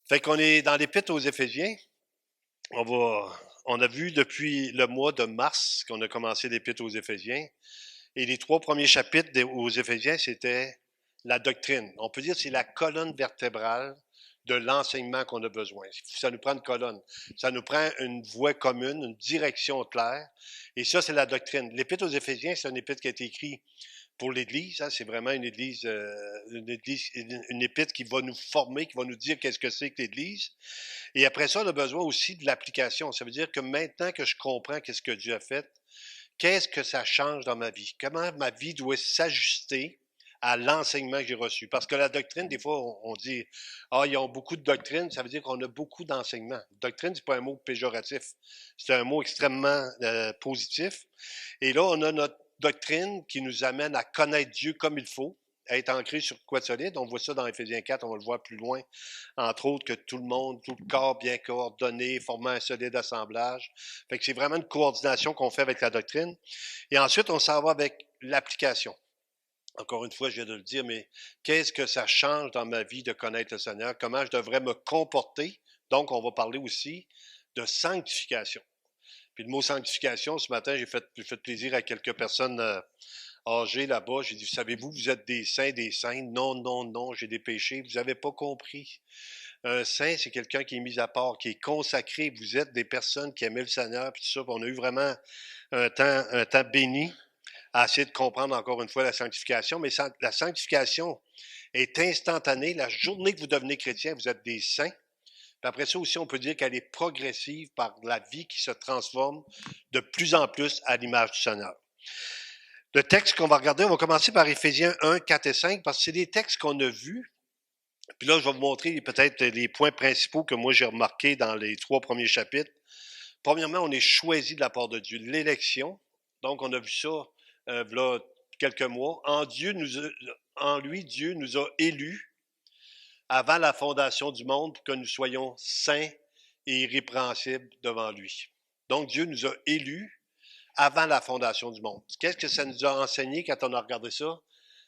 Fait qu'on est dans l'Épître aux Éphésiens. On a vu depuis le mois de mars qu'on a commencé l'Épître aux Éphésiens. Et les 3 premiers chapitres aux Éphésiens, c'était la doctrine. On peut dire que c'est la colonne vertébrale de l'enseignement qu'on a besoin. Ça nous prend une colonne. Ça nous prend une voie commune, une direction claire. Et ça, c'est la doctrine. L'Épître aux Éphésiens, c'est un épître qui a été écrit pour l'Église. Hein, c'est vraiment une épître qui va nous former, qui va nous dire qu'est-ce que c'est que l'Église. Et après ça, on a besoin aussi de l'application. Ça veut dire que maintenant que je comprends qu'est-ce que Dieu a fait, qu'est-ce que ça change dans ma vie? Comment ma vie doit s'ajuster à l'enseignement que j'ai reçu? Parce que la doctrine, des fois, on dit, ah, ils ont beaucoup de doctrine, ça veut dire qu'on a beaucoup d'enseignement. Doctrine, c'est pas un mot péjoratif, c'est un mot extrêmement positif. Et là, on a notre doctrine qui nous amène à connaître Dieu comme il faut, à être ancré sur quoi de solide. On voit ça dans Éphésiens 4, on va le voir plus loin, entre autres, que tout le monde, tout le corps bien coordonné, formant un solide assemblage. Fait que c'est vraiment une coordination qu'on fait avec la doctrine. Et ensuite, on s'en va avec l'application. Encore une fois, je viens de le dire, mais qu'est-ce que ça change dans ma vie de connaître le Seigneur? Comment je devrais me comporter? Donc, on va parler aussi de sanctification. Puis le mot sanctification, ce matin, j'ai fait plaisir à quelques personnes âgées là-bas. J'ai dit, savez-vous, vous êtes des saints, des saintes? Non, non, non, j'ai des péchés. Vous n'avez pas compris. Un saint, c'est quelqu'un qui est mis à part, qui est consacré. Vous êtes des personnes qui aimaient le Seigneur, puis tout ça. Puis on a eu vraiment un temps béni à essayer de comprendre encore une fois la sanctification. Mais la sanctification est instantanée. La journée que vous devenez chrétien, vous êtes des saints. Puis après ça aussi, on peut dire qu'elle est progressive par la vie qui se transforme de plus en plus à l'image du Seigneur. Le texte qu'on va regarder, on va commencer par Éphésiens 1, 4 et 5, parce que c'est des textes qu'on a vus. Puis là, je vais vous montrer peut-être les points principaux que moi j'ai remarqués dans les 3 premiers chapitres. Premièrement, on est choisi de la part de Dieu. L'élection, donc on a vu ça là, quelques mois. En lui, Dieu nous a élus avant la fondation du monde pour que nous soyons saints et irrépréhensibles devant lui. Donc Dieu nous a élus avant la fondation du monde. Qu'est-ce que ça nous a enseigné quand on a regardé ça?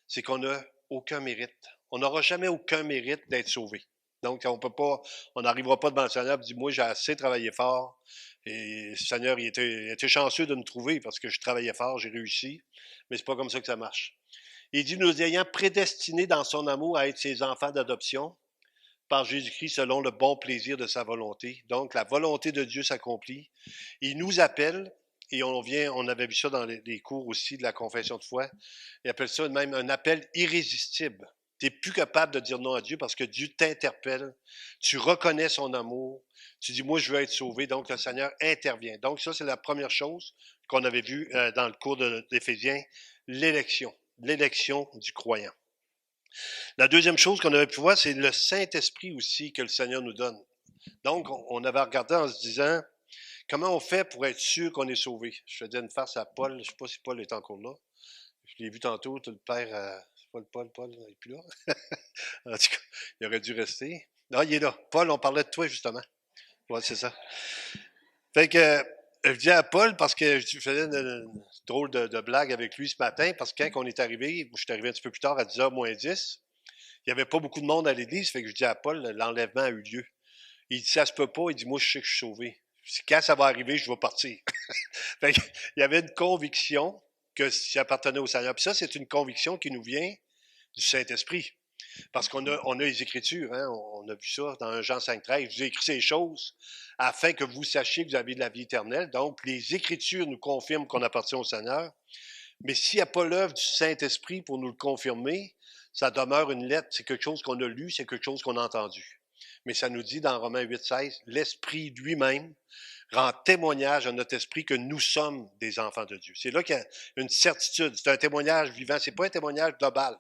C'est qu'on n'a aucun mérite. On n'aura jamais aucun mérite d'être sauvé. Donc, on n'arrivera pas devant le Seigneur et dire, moi, j'ai assez travaillé fort. Et le Seigneur, il était chanceux de me trouver parce que je travaillais fort, j'ai réussi. Mais c'est pas comme ça que ça marche. Il dit, nous ayant prédestinés dans son amour à être ses enfants d'adoption par Jésus-Christ selon le bon plaisir de sa volonté. Donc, la volonté de Dieu s'accomplit. Il nous appelle, et on avait vu ça dans les cours aussi de la confession de foi, il appelle ça même un appel irrésistible. Tu n'es plus capable de dire non à Dieu parce que Dieu t'interpelle, tu reconnais son amour, tu dis, moi, je veux être sauvé, donc le Seigneur intervient. Donc, ça, c'est la première chose qu'on avait vue dans le cours d'Éphésiens, l'élection du croyant. La deuxième chose qu'on avait pu voir, c'est le Saint-Esprit aussi que le Seigneur nous donne. Donc, on avait regardé en se disant, comment on fait pour être sûr qu'on est sauvé? Je faisais une farce à Paul, je ne sais pas si Paul est encore là. Je l'ai vu tantôt, le père, c'est pas le Paul, il n'est plus là. En tout cas, il aurait dû rester. Non, il est là. Paul, on parlait de toi, justement. Ouais, c'est ça. Fait que, je dis à Paul, parce que je faisais une drôle de blague avec lui ce matin, parce que quand on est arrivé, je suis arrivé un petit peu plus tard, à 10h moins 10, il n'y avait pas beaucoup de monde à l'église, fait que je dis à Paul, l'enlèvement a eu lieu. Il dit, ça se peut pas, il dit, moi, je sais que je suis sauvé. Quand ça va arriver, je vais partir. Fait que, il y avait une conviction que j'appartenais au Seigneur. Puis ça, c'est une conviction qui nous vient du Saint-Esprit. Parce on a les Écritures, hein? On a vu ça dans 1 Jean 5,13. Je vous ai écrit ces choses afin que vous sachiez que vous avez de la vie éternelle. Donc, les Écritures nous confirment qu'on appartient au Seigneur. Mais s'il n'y a pas l'œuvre du Saint-Esprit pour nous le confirmer, ça demeure une lettre. C'est quelque chose qu'on a lu, c'est quelque chose qu'on a entendu. Mais ça nous dit dans Romains 8,16, l'Esprit lui-même rend témoignage à notre esprit que nous sommes des enfants de Dieu. C'est là qu'il y a une certitude. C'est un témoignage vivant. C'est pas un témoignage global.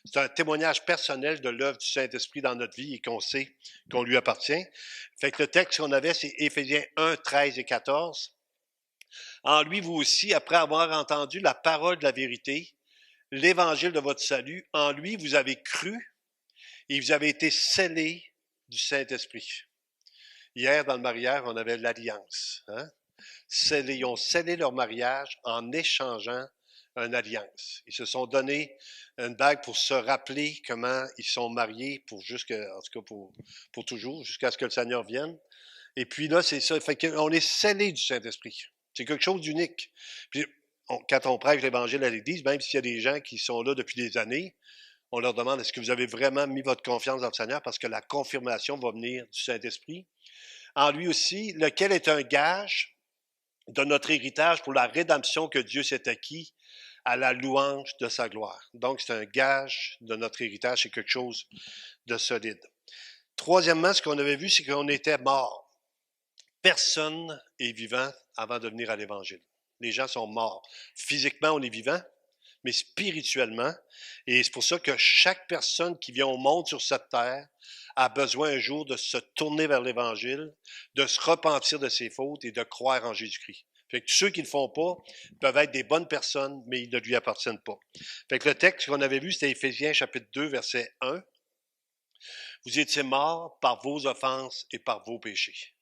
C'est un témoignage personnel de l'œuvre du Saint-Esprit dans notre vie et qu'on sait qu'on lui appartient. Fait que le texte qu'on avait, c'est Éphésiens 1, 13 et 14. En lui, vous aussi, après avoir entendu la parole de la vérité, l'évangile de votre salut, en lui, vous avez cru et vous avez été scellés du Saint-Esprit. Hier, dans le mariage, on avait l'alliance. Hein? Ils ont scellé leur mariage en échangeant une alliance. Ils se sont donné une bague pour se rappeler comment ils sont mariés pour en tout cas pour toujours, jusqu'à ce que le Seigneur vienne. Et puis là, c'est ça. Fait qu'on est scellé du Saint-Esprit. C'est quelque chose d'unique. Puis quand on prêche l'Évangile à l'Église, même s'il y a des gens qui sont là depuis des années, on leur demande, est-ce que vous avez vraiment mis votre confiance dans le Seigneur? Parce que la confirmation va venir du Saint-Esprit. En lui aussi, lequel est un gage de notre héritage pour la rédemption que Dieu s'est acquis à la louange de sa gloire. Donc, c'est un gage de notre héritage, c'est quelque chose de solide. Troisièmement, ce qu'on avait vu, c'est qu'on était mort. Personne est vivant avant de venir à l'Évangile. Les gens sont morts. Physiquement, on est vivant, mais spirituellement. Et c'est pour ça que chaque personne qui vient au monde sur cette terre a besoin un jour de se tourner vers l'Évangile, de se repentir de ses fautes et de croire en Jésus-Christ. Fait que tous ceux qui ne le font pas peuvent être des bonnes personnes, mais ils ne lui appartiennent pas. Fait que le texte qu'on avait vu, c'était Éphésiens chapitre 2, verset 1. Vous étiez morts par vos offenses et par vos péchés.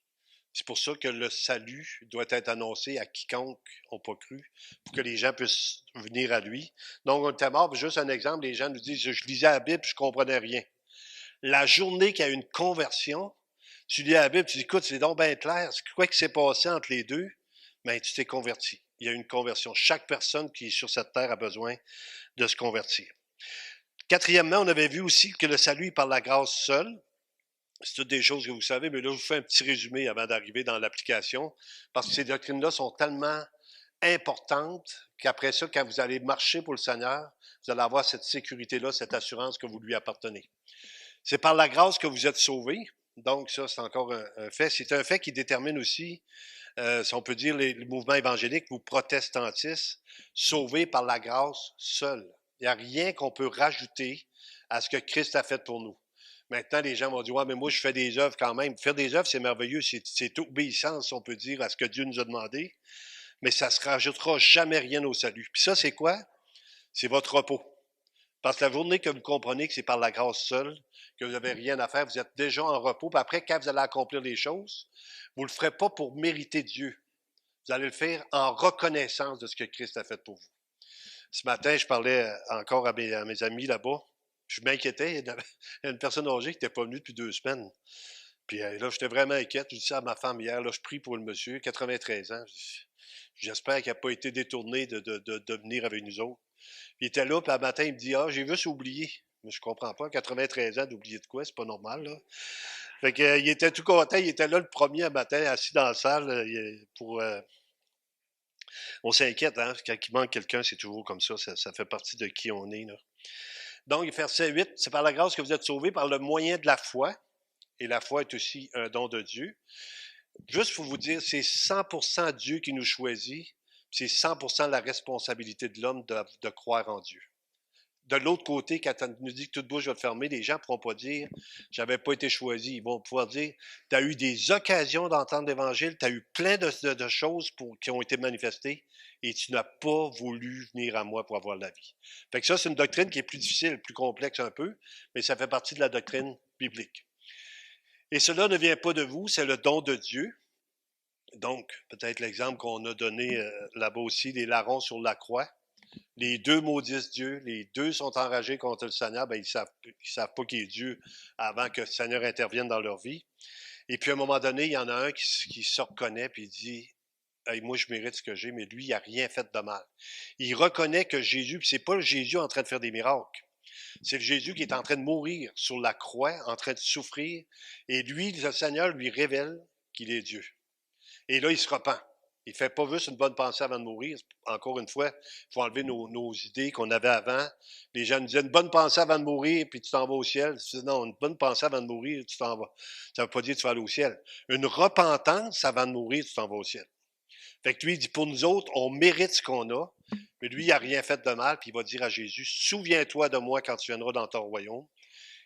C'est pour ça que le salut doit être annoncé à quiconque n'a pas cru, pour que les gens puissent venir à lui. Donc, on était mort. Juste un exemple, les gens nous disent, je lisais la Bible, je comprenais rien. La journée qu'il y a une conversion, tu lis la Bible, tu dis, écoute, c'est donc bien clair, c'est quoi qui s'est passé entre les deux? Mais tu t'es converti. Il y a une conversion. Chaque personne qui est sur cette terre a besoin de se convertir. Quatrièmement, on avait vu aussi que le salut est par la grâce seule. C'est toutes des choses que vous savez, mais là, je vous fais un petit résumé avant d'arriver dans l'application, parce que ces doctrines-là sont tellement importantes qu'après ça, quand vous allez marcher pour le Seigneur, vous allez avoir cette sécurité-là, cette assurance que vous lui appartenez. C'est par la grâce que vous êtes sauvés. Donc, ça, c'est encore un fait. C'est un fait qui détermine aussi, si on peut dire, le mouvement évangélique ou protestantisme, sauvé par la grâce seule. Il n'y a rien qu'on peut rajouter à ce que Christ a fait pour nous. Maintenant, les gens vont dire, ouais, mais moi, je fais des œuvres quand même. Faire des œuvres, c'est merveilleux. C'est obéissance, on peut dire, à ce que Dieu nous a demandé. Mais ça ne se rajoutera jamais rien au salut. Puis ça, c'est quoi? C'est votre repos. Parce que la journée que vous comprenez que c'est par la grâce seule, que vous n'avez rien à faire, vous êtes déjà en repos. Puis après, quand vous allez accomplir les choses, vous ne le ferez pas pour mériter Dieu. Vous allez le faire en reconnaissance de ce que Christ a fait pour vous. Ce matin, je parlais encore à mes amis là-bas. Je m'inquiétais. Il y a une personne âgée qui n'était pas venue depuis 2 semaines. Puis là, j'étais vraiment inquiète. Je dis ça à ma femme hier. Là, je prie pour le monsieur, 93 ans. J'espère qu'il n'a pas été détourné de venir avec nous autres. Puis il était là, puis un matin, il me dit, ah, j'ai juste oublié. Mais je comprends pas, 93 ans d'oublier de quoi, c'est pas normal, là. Fait que, il était tout content, il était là le premier matin, assis dans la salle, on s'inquiète, hein, quand il manque quelqu'un, c'est toujours comme ça fait partie de qui on est, là. Donc, verset 8, c'est par la grâce que vous êtes sauvés par le moyen de la foi, et la foi est aussi un don de Dieu. Juste pour vous dire, c'est 100% Dieu qui nous choisit, c'est 100% la responsabilité de l'homme de croire en Dieu. De l'autre côté, quand on nous dit que toute bouche va te fermer, les gens ne pourront pas dire « j'avais pas été choisi ». Ils vont pouvoir dire « tu as eu des occasions d'entendre l'Évangile, tu as eu plein de choses qui ont été manifestées et tu n'as pas voulu venir à moi pour avoir la vie ». Fait que ça, c'est une doctrine qui est plus difficile, plus complexe un peu, mais ça fait partie de la doctrine biblique. Et cela ne vient pas de vous, c'est le don de Dieu. Donc, peut-être l'exemple qu'on a donné là-bas aussi, les larrons sur la croix. Les deux maudissent Dieu, les deux sont enragés contre le Seigneur, ben ils savent pas qui est Dieu avant que le Seigneur intervienne dans leur vie. Et puis à un moment donné, il y en a un qui se reconnaît puis il dit hey, moi je mérite ce que j'ai, mais lui, il n'a rien fait de mal. Il reconnaît que Jésus, puis c'est pas le Jésus en train de faire des miracles. C'est le Jésus qui est en train de mourir sur la croix, en train de souffrir, et lui, le Seigneur lui révèle qu'il est Dieu. Et là, il se repent. Il ne fait pas juste une bonne pensée avant de mourir. Encore une fois, il faut enlever nos idées qu'on avait avant. Les gens nous disaient une bonne pensée avant de mourir, puis tu t'en vas au ciel. Non, une bonne pensée avant de mourir, tu t'en vas. Ça ne veut pas dire que tu vas aller au ciel. Une repentance avant de mourir, tu t'en vas au ciel. Fait que lui, il dit, pour nous autres, on mérite ce qu'on a, mais lui, il n'a rien fait de mal, puis il va dire à Jésus, souviens-toi de moi quand tu viendras dans ton royaume.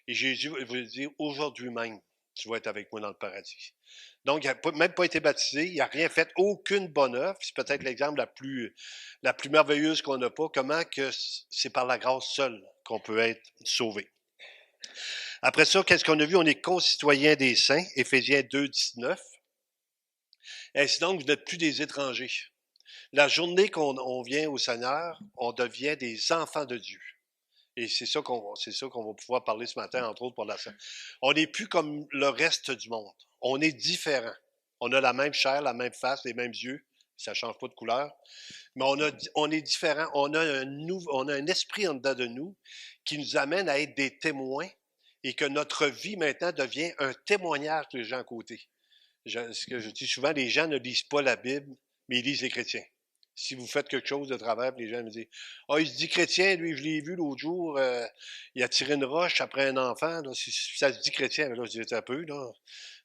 Et Jésus va lui dire, aujourd'hui même, tu vas être avec moi dans le paradis. Donc, il n'a même pas été baptisé, il n'a rien fait, aucune bonne œuvre. C'est peut-être l'exemple la plus merveilleuse qu'on n'a pas. Comment que c'est par la grâce seule qu'on peut être sauvé. Après ça, qu'est-ce qu'on a vu? On est concitoyens des saints, Éphésiens 2, 19. Ainsi donc, vous n'êtes plus des étrangers. La journée qu'on vient au Seigneur, on devient des enfants de Dieu. Et c'est ça qu'on va pouvoir parler ce matin, entre autres pour la Sainte. On n'est plus comme le reste du monde. On est différent. On a la même chair, la même face, les mêmes yeux. Ça ne change pas de couleur. Mais on est différent. On a un esprit en dedans de nous qui nous amène à être des témoins et que notre vie maintenant devient un témoignage des gens à côté. Ce que je dis souvent, les gens ne lisent pas la Bible, mais ils lisent les chrétiens. Si vous faites quelque chose de travers, les gens me disent ah, il se dit chrétien, lui, je l'ai vu l'autre jour, il a tiré une roche après un enfant. Là, si ça se dit chrétien, là, je dis un peu, là.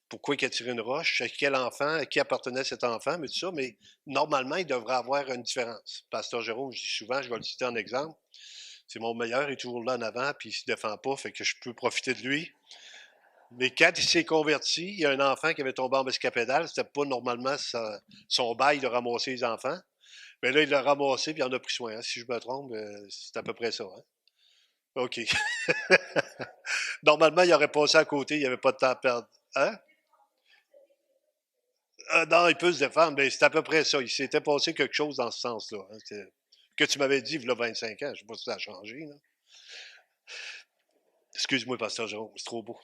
Pourquoi il a tiré une roche? À quel enfant? À qui appartenait cet enfant? Mais tout ça, mais normalement, il devrait avoir une différence. Pasteur Jérôme, je dis souvent, je vais le citer en exemple. C'est mon meilleur, il est toujours là en avant, puis il se défend pas, fait que je peux profiter de lui. Mais quand il s'est converti, il y a un enfant qui avait tombé en escapédale. C'était pas normalement son bail de ramasser les enfants. Mais là, il l'a ramassé puis il en a pris soin. Hein. Si je me trompe, c'est à peu près ça. Hein? OK. Normalement, il aurait passé à côté, il n'y avait pas de temps à perdre. Hein? Non, il peut se défendre, mais c'est à peu près ça. Il s'était passé quelque chose dans ce sens-là. Hein? Que tu m'avais dit, il y a 25 ans. Je ne sais pas si ça a changé. Là. Excuse-moi, Pasteur Jérôme, c'est trop beau.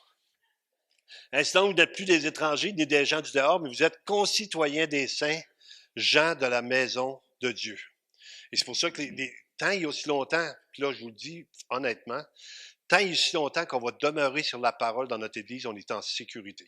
Ainsi donc, vous n'êtes plus des étrangers ni des gens du dehors, mais vous êtes concitoyens des saints, gens de la maison de Dieu. Et c'est pour ça que tant il y a aussi longtemps, puis là je vous le dis honnêtement, tant il y a aussi longtemps qu'on va demeurer sur la parole dans notre Église, on est en sécurité.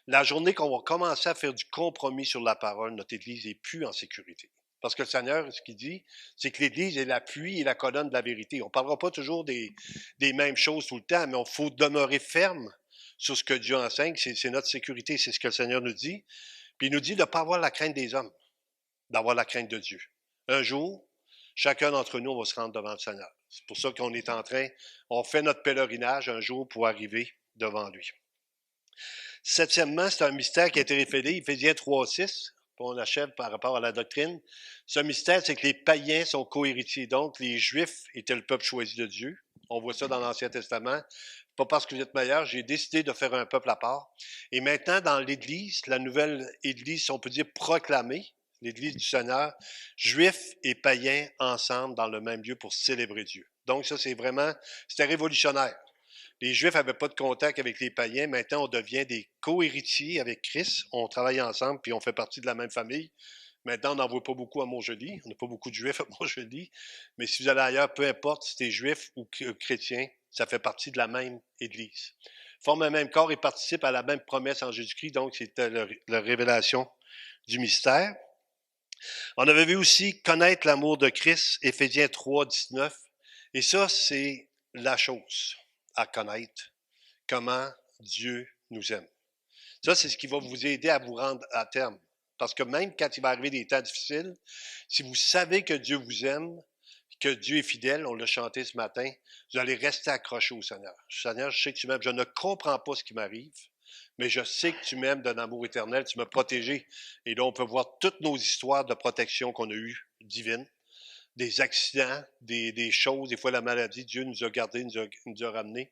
La journée qu'on va commencer à faire du compromis sur la parole, notre Église n'est plus en sécurité. Parce que le Seigneur, ce qu'il dit, c'est que l'Église est l'appui et la colonne de la vérité. On ne parlera pas toujours des mêmes choses tout le temps, mais il faut demeurer ferme sur ce que Dieu enseigne. C'est notre sécurité, c'est ce que le Seigneur nous dit. Puis il nous dit de ne pas avoir la crainte des hommes, d'avoir la crainte de Dieu. Un jour, chacun d'entre nous, on va se rendre devant le Seigneur. C'est pour ça qu'on est en train, on fait notre pèlerinage un jour pour arriver devant lui. Septièmement, c'est un mystère qui a été révélé, Éphésiens 3:6, puis on achève par rapport à la doctrine. Ce mystère, c'est que les païens sont co-héritiers. Donc, les Juifs étaient le peuple choisi de Dieu. On voit ça dans l'Ancien Testament. Pas parce que vous êtes meilleurs, j'ai décidé de faire un peuple à part. Et maintenant, dans l'Église, la nouvelle Église, si on peut dire proclamée, l'Église du Seigneur, Juifs et païens ensemble dans le même lieu pour célébrer Dieu. Donc ça, c'était révolutionnaire. Les Juifs n'avaient pas de contact avec les païens. Maintenant, on devient des co-héritiers avec Christ. On travaille ensemble, puis on fait partie de la même famille. Maintenant, on n'en voit pas beaucoup à Montjoly. On n'a pas beaucoup de Juifs à Montjoly. Mais si vous allez ailleurs, peu importe si tu es Juif ou chrétien, ça fait partie de la même Église. Forment un même corps et participent à la même promesse en Jésus-Christ. Donc, c'était la révélation du mystère. On avait vu aussi connaître l'amour de Christ, Éphésiens 3:19. Et ça, c'est la chose à connaître, comment Dieu nous aime. Ça, c'est ce qui va vous aider à vous rendre à terme. Parce que même quand il va arriver des temps difficiles, si vous savez que Dieu vous aime, que Dieu est fidèle, on l'a chanté ce matin, vous allez rester accroché au Seigneur. Seigneur, je sais que tu m'aimes, je ne comprends pas ce qui m'arrive, mais je sais que tu m'aimes d'un amour éternel, tu m'as protégé. Et là, on peut voir toutes nos histoires de protection qu'on a eues, divines, des accidents, des choses, des fois la maladie, Dieu nous a gardés, nous a ramenés.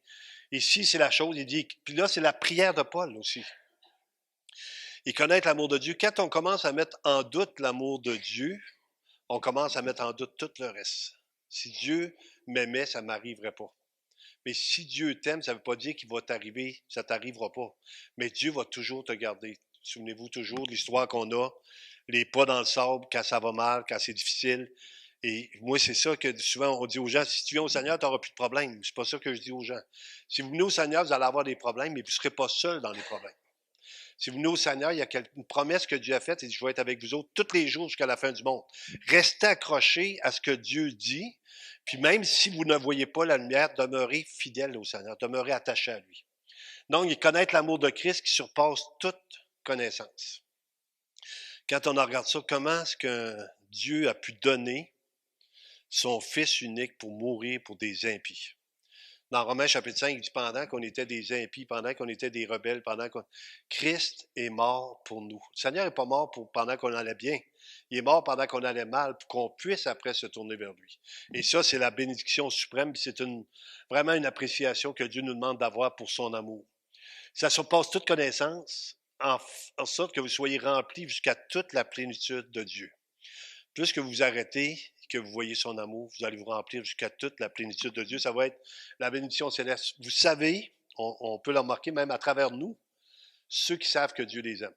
Ici, c'est la chose, il dit, puis là, c'est la prière de Paul aussi. Et connaître l'amour de Dieu, quand on commence à mettre en doute l'amour de Dieu, on commence à mettre en doute tout le reste. Si Dieu m'aimait, ça ne m'arriverait pas. Mais si Dieu t'aime, ça ne veut pas dire qu'il va t'arriver, ça ne t'arrivera pas. Mais Dieu va toujours te garder. Souvenez-vous toujours de l'histoire qu'on a, les pas dans le sable quand ça va mal, quand c'est difficile. Et moi, c'est ça que souvent on dit aux gens, si tu viens au Seigneur, tu n'auras plus de problèmes. C'est pas ça que je dis aux gens. Si vous venez au Seigneur, vous allez avoir des problèmes, mais vous ne serez pas seul dans les problèmes. Si vous venez au Seigneur, il y a une promesse que Dieu a faite, il dit, je vais être avec vous autres tous les jours jusqu'à la fin du monde. Restez accrochés à ce que Dieu dit, puis même si vous ne voyez pas la lumière, demeurez fidèles au Seigneur, demeurez attachés à lui. Donc, il connaître l'amour de Christ qui surpasse toute connaissance. Quand on regarde ça, comment est-ce que Dieu a pu donner son Fils unique pour mourir pour des impies? Dans Romains chapitre 5, il dit pendant qu'on était des impies, pendant qu'on était des rebelles, Christ est mort pour nous. Le Seigneur n'est pas mort pendant qu'on allait bien. Il est mort pendant qu'on allait mal, pour qu'on puisse après se tourner vers lui. Et ça, c'est la bénédiction suprême, c'est vraiment une appréciation que Dieu nous demande d'avoir pour son amour. Ça surpasse toute connaissance, en sorte que vous soyez remplis jusqu'à toute la plénitude de Dieu. plus que vous arrêtez, que vous voyez son amour, vous allez vous remplir jusqu'à toute la plénitude de Dieu. Ça va être la bénédiction céleste. Vous savez, on peut le remarquer même à travers nous, ceux qui savent que Dieu les aime.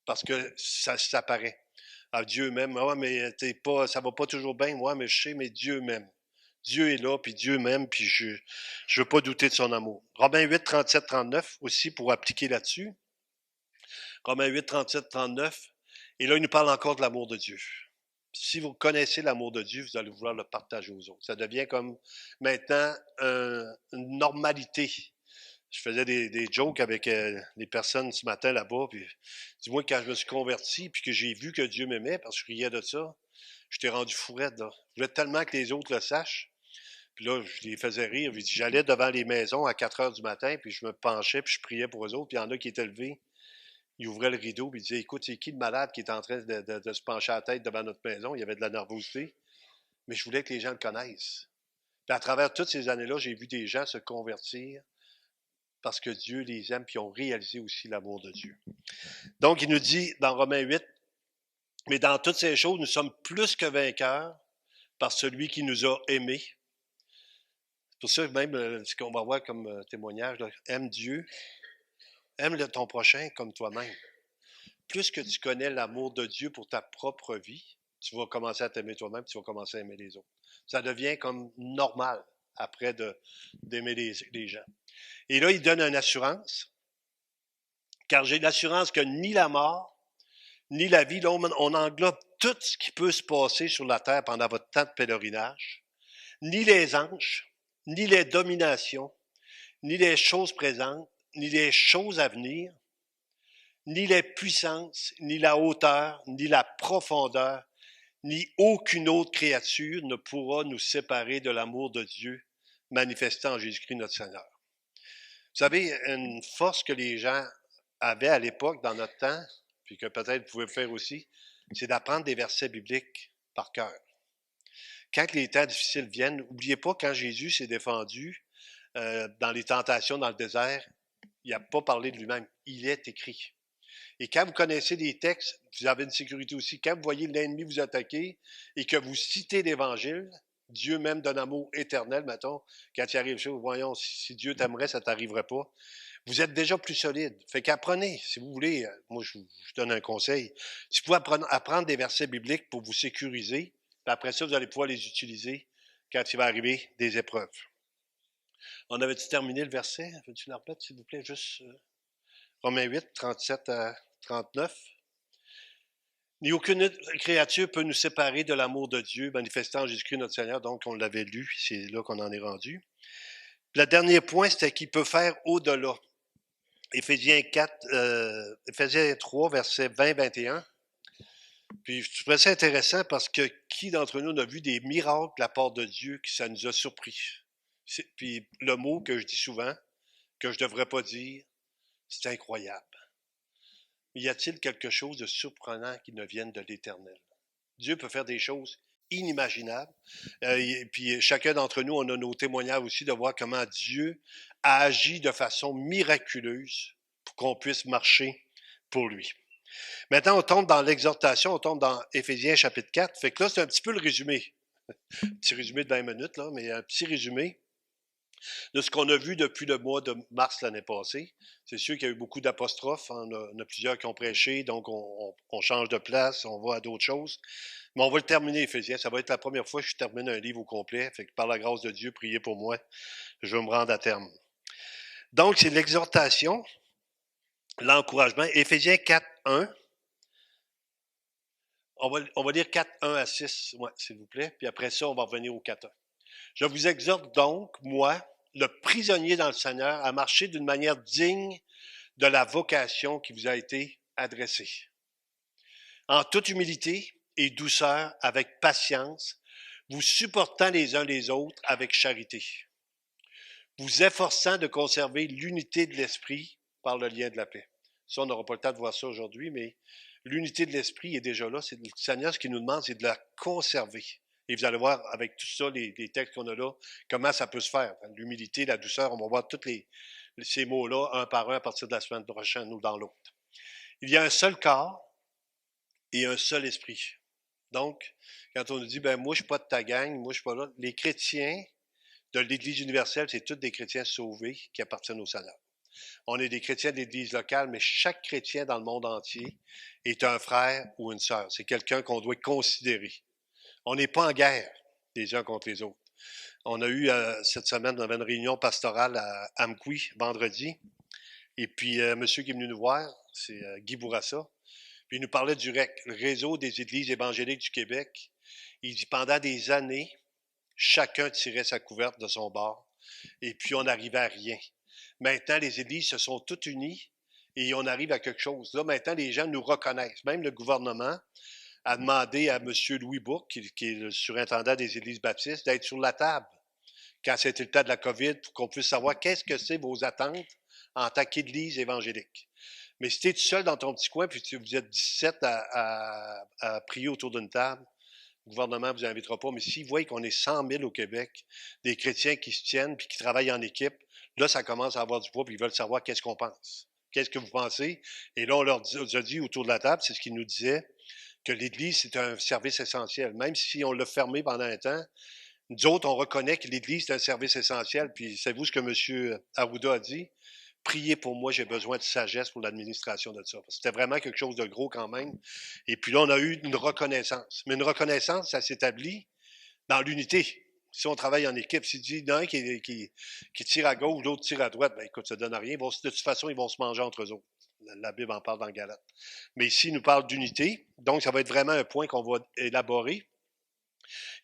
Parce que ça paraît. Ah, Dieu m'aime. Ah, mais ça va pas toujours bien, moi, mais je sais, mais Dieu m'aime. Dieu est là, puis Dieu m'aime, puis je veux pas douter de son amour. Romains 8, 37, 39, aussi, pour appliquer là-dessus. Romains 8, 37, 39. Et là, il nous parle encore de l'amour de Dieu. Si vous connaissez l'amour de Dieu, vous allez vouloir le partager aux autres. Ça devient comme maintenant une normalité. Je faisais des jokes avec les personnes ce matin là-bas, puis dis-moi, quand je me suis converti, puis que j'ai vu que Dieu m'aimait, parce que je riais de ça, je t'ai rendu fourette, là. Je voulais tellement que les autres le sachent. Puis là, je les faisais rire. J'allais devant les maisons à 4 heures du matin, puis je me penchais, puis je priais pour eux autres. Puis il y en a qui étaient levés. Ils ouvraient le rideau, puis ils disaient, écoute, c'est qui le malade qui est en train de se pencher à la tête devant notre maison? Il y avait de la nervosité. Mais je voulais que les gens le connaissent. Puis à travers toutes ces années-là, j'ai vu des gens se convertir parce que Dieu les aime, puis ont réalisé aussi l'amour de Dieu. Donc, il nous dit dans Romains 8, mais dans toutes ces choses, nous sommes plus que vainqueurs par celui qui nous a aimés. C'est pour ça, même ce qu'on va voir comme témoignage, là, aime Dieu, aime ton prochain comme toi-même. Plus que tu connais l'amour de Dieu pour ta propre vie, tu vas commencer à t'aimer toi-même, tu vas commencer à aimer les autres. Ça devient comme normal après d'aimer les gens. Et là, il donne une assurance, car j'ai l'assurance que ni la mort, ni la vie, là, on englobe tout ce qui peut se passer sur la terre pendant votre temps de pèlerinage, ni les anges, ni les dominations, ni les choses présentes, ni les choses à venir, ni les puissances, ni la hauteur, ni la profondeur, ni aucune autre créature ne pourra nous séparer de l'amour de Dieu manifesté en Jésus-Christ notre Seigneur. Vous savez, une force que les gens avaient à l'époque, dans notre temps, puis que peut-être vous pouvez faire aussi, c'est d'apprendre des versets bibliques par cœur. Quand les temps difficiles viennent, n'oubliez pas, quand Jésus s'est défendu dans les tentations dans le désert, il n'a pas parlé de lui-même. Il est écrit. Et quand vous connaissez des textes, vous avez une sécurité aussi. Quand vous voyez l'ennemi vous attaquer et que vous citez l'Évangile, Dieu même d'un amour éternel, mettons, quand il arrive chez vous, voyons, si Dieu t'aimerait, ça ne t'arriverait pas. Vous êtes déjà plus solide. Fait qu'apprenez, si vous voulez, moi je donne un conseil, si vous pouvez apprendre des versets bibliques pour vous sécuriser, puis après ça, vous allez pouvoir les utiliser quand il va arriver des épreuves. On avait-tu terminé le verset? Veux-tu le remettre, s'il vous plaît, juste Romains 8, 37 à 39. Ni aucune créature peut nous séparer de l'amour de Dieu manifestant en Jésus-Christ notre Seigneur. Donc, on l'avait lu, c'est là qu'on en est rendu. Le dernier point, c'était qu'il peut faire au-delà. Éphésiens 3, versets 20-21. Puis, je trouvais ça intéressant parce que qui d'entre nous a vu des miracles de la part de Dieu qui ça nous a surpris? Puis, le mot que je dis souvent, que je ne devrais pas dire, c'est incroyable. Y a-t-il quelque chose de surprenant qui ne vienne de l'Éternel? Dieu peut faire des choses inimaginables. Puis chacun d'entre nous, on a nos témoignages aussi de voir comment Dieu a agi de façon miraculeuse pour qu'on puisse marcher pour lui. Maintenant, on tombe dans l'exhortation, on tombe dans Éphésiens chapitre 4. Fait que là, c'est un petit peu le résumé. Un petit résumé de 20 minutes, là, mais un petit résumé de ce qu'on a vu depuis le mois de mars l'année passée. C'est sûr qu'il y a eu beaucoup d'apostrophes. On a plusieurs qui ont prêché, donc on change de place, on va à d'autres choses. Mais on va le terminer, Éphésiens. Ça va être la première fois que je termine un livre au complet. Fait que par la grâce de Dieu, priez pour moi. Je vais me rendre à terme. Donc, c'est l'exhortation, l'encouragement. Éphésiens 4, 1. On va lire 4, 1 à 6, ouais, s'il vous plaît. Puis après ça, on va revenir au 4, 1. Je vous exhorte donc, moi, le prisonnier dans le Seigneur, à marcher d'une manière digne de la vocation qui vous a été adressée. En toute humilité et douceur, avec patience, vous supportant les uns les autres avec charité, vous efforçant de conserver l'unité de l'esprit par le lien de la paix. Ça, on n'aura pas le temps de voir ça aujourd'hui, mais l'unité de l'esprit est déjà là. C'est le Seigneur, ce qu'il nous demande, c'est de la conserver. Et vous allez voir avec tout ça, les textes qu'on a là, comment ça peut se faire. L'humilité, la douceur, on va voir tous ces mots-là, un par un, à partir de la semaine prochaine ou dans l'autre. Il y a un seul corps et un seul esprit. Donc, quand on nous dit, ben moi, je suis pas de ta gang, moi, je suis pas là, les chrétiens de l'Église universelle, c'est tous des chrétiens sauvés qui appartiennent au Seigneur. On est des chrétiens de l'Église locale, mais chaque chrétien dans le monde entier est un frère ou une sœur. C'est quelqu'un qu'on doit considérer. On n'est pas en guerre les uns contre les autres. On a eu cette semaine, on avait une réunion pastorale à Amqui, vendredi, et puis monsieur qui est venu nous voir, c'est Guy Bourassa, puis il nous parlait du REC, le Réseau des Églises évangéliques du Québec. Il dit, pendant des années, chacun tirait sa couverte de son bord, et puis on n'arrivait à rien. Maintenant, les églises se sont toutes unies et on arrive à quelque chose. Là, maintenant, les gens nous reconnaissent. Même le gouvernement a demandé à M. Louis Bourque, qui est le surintendant des églises baptistes, d'être sur la table quand c'était le temps de la COVID pour qu'on puisse savoir qu'est-ce que c'est vos attentes en tant qu'église évangélique. Mais si tu es tout seul dans ton petit coin, puis vous êtes 17 à prier autour d'une table, le gouvernement ne vous invitera pas, mais s'ils voient qu'on est 100 000 au Québec, des chrétiens qui se tiennent puis qui travaillent en équipe, là, ça commence à avoir du poids puis ils veulent savoir qu'est-ce qu'on pense. Qu'est-ce que vous pensez? Et là, on leur a dit autour de la table, c'est ce qu'ils nous disaient, que l'Église, c'est un service essentiel. Même si on l'a fermé pendant un temps, nous autres, on reconnaît que l'Église, c'est un service essentiel. Puis, savez-vous ce que M. Arruda a dit? Priez pour moi, j'ai besoin de sagesse pour l'administration de ça. Parce que c'était vraiment quelque chose de gros quand même. Et puis là, on a eu une reconnaissance. Mais une reconnaissance, ça s'établit dans l'unité. Si on travaille en équipe, s'il dit d'un qui tire à gauche, l'autre tire à droite, ben écoute, ça ne donne rien. De toute façon, ils vont se manger entre eux autres. La Bible en parle dans Galate. Mais ici, il nous parle d'unité. Donc, ça va être vraiment un point qu'on va élaborer.